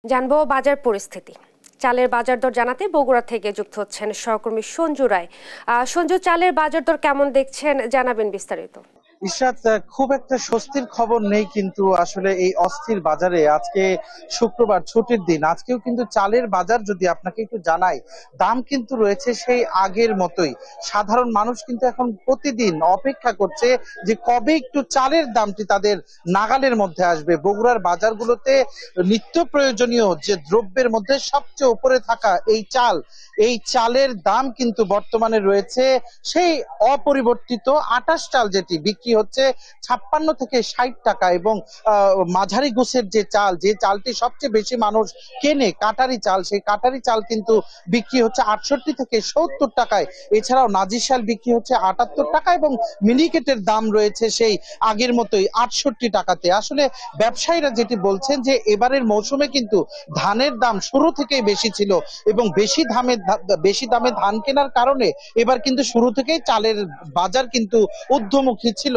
জানবো বাজার পরিস্থিতি। চালের বাজার দর জানাতে বগুড়া থেকে যুক্ত হচ্ছেন সহকর্মী সঞ্জু রায়। সঞ্জু, চালের বাজার দর কেমন দেখছেন, জানাবেন বিস্তারিত। ইশরাত, খুব একটা স্বস্তির খবর নেই, কিন্তু আসলে এই অস্থির বাজারে আজকে শুক্রবার ছুটির দিন, আজকেও কিন্তু চালের বাজার যদি আপনাকে একটু জানাই, দাম কিন্তু রয়েছে সেই আগের মতোই। সাধারণ মানুষ কিন্তু এখন প্রতিদিন অপেক্ষা করছে যে কবে একটু চালের দামটি তাদের নাগালের মধ্যে আসবে। বগুড়ার বাজারগুলোতে নিত্য প্রয়োজনীয় যে দ্রব্যের মধ্যে সবচেয়ে উপরে থাকা এই চালের দাম কিন্তু বর্তমানে রয়েছে সেই অপরিবর্তিত। আটাশ চাল যেটি বিক্রি হচ্ছে 56 থেকে 60 টাকা, এবং মাঝারি গোছের যে চালটি সবচেয়ে বেশি মানুষ কেনে, কাটারি চাল, সেই কাটারি চাল কিন্তু বিক্রি হচ্ছে 68 থেকে 70 টাকায়। এছাড়াও নাজির চাল বিক্রি হচ্ছে 78 টাকা, এবং মিনিকেটের দাম রয়েছে সেই আগের মতোই 68 টাকাতে। আসলে ব্যবসায়ীরা যেটি বলছেন যে এবারের মৌসুমে কিন্তু ধানের দাম শুরু থেকেই বেশি ছিল, এবং বেশি দামে ধান কেনার কারণে এবার কিন্তু শুরু থেকেই চালের বাজার কিন্তু ঊর্ধ্বমুখী ছিল।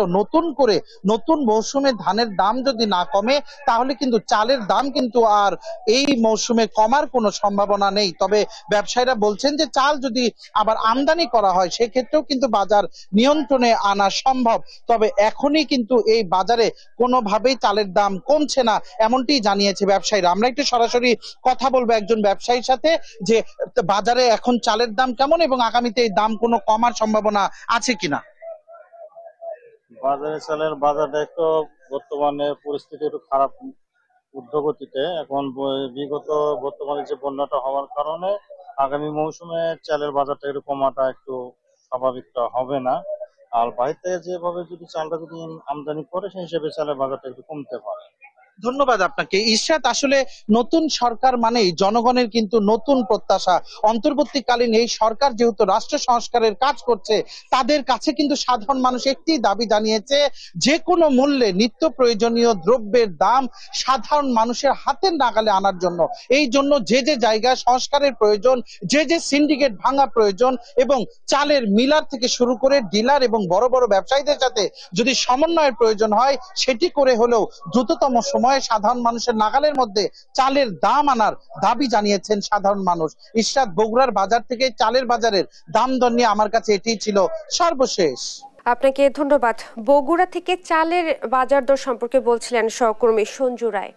নতুন মৌসুমে ধানের দাম যদি না কমে, তাহলে কিন্তু চালের দাম কিন্তু আর এই মৌসুমে কমার কোনো সম্ভাবনা নেই। তবে ব্যবসায়ীরা বলছেন যে চাল যদি আবার আমদানি করা হয়, সেক্ষেত্রেও কিন্তু বাজার নিয়ন্ত্রণে আনা সম্ভব। তবে এখনই কিন্তু এই বাজারে কোনোভাবেই চালের দাম কমছে না, এমনটি জানিয়েছে ব্যবসায়ীরা। আমরা একটু সরাসরি কথা বলবো একজন ব্যবসায়ীর সাথে, যে বাজারে এখন চালের দাম কেমন এবং আগামীতে এই দাম কোনো কমার সম্ভাবনা আছে কিনা। বাজারে চালের বাজারটা একটু বর্তমানে পরিস্থিতি একটু খারাপ ঊর্ধ্বগতিতে। এখন বর্তমানে যে বন্যাটা হওয়ার কারণে আগামী মৌসুমে চালের বাজারটা একটু কমাটা একটু স্বাভাবিকটা হবে না। আর বাড়িতে যেভাবে যদি চালটা যদি আমদানি করে, সেই হিসেবে চালের বাজারটা একটু কমতে পারে। ধন্যবাদ আপনাকে ইশরাত। আসলে নতুন সরকার মানেই জনগণের কিন্তু নতুন প্রত্যাশা। অন্তর্বর্তীকালীন এই সরকার যেহেতু রাষ্ট্র সংস্কারের কাজ করছে, তাদের কাছে কিন্তু সাধারণ মানুষ একটি দাবি জানিয়েছে, যে কোনো মূল্যে নিত্য প্রয়োজনীয় দ্রব্যের দাম সাধারণ মানুষের হাতের নাগালে আনার জন্য। এই জন্য যে জায়গায় সংস্কারের প্রয়োজন, যে সিন্ডিকেট ভাঙা প্রয়োজন, এবং চালের মিলার থেকে শুরু করে ডিলার এবং বড় বড় ব্যবসায়ীদের সাথে যদি সমন্বয়ের প্রয়োজন হয়, সেটি করে হলেও দ্রুততম সময়ে সাধারণ মানুষের নাগালের মধ্যে চালের দাম আনার দাবি জানিয়েছেন সাধারণ মানুষ। ইশরাত, বগুড়ার বাজার থেকে চালের বাজারের দাম দর নিয়ে আমার কাছে এটি ছিল সর্বশেষ। আপনাকে ধন্যবাদ। বগুড়া থেকে চালের বাজার দর সম্পর্কে বলছিলেন সহকর্মী সঞ্জু রায়।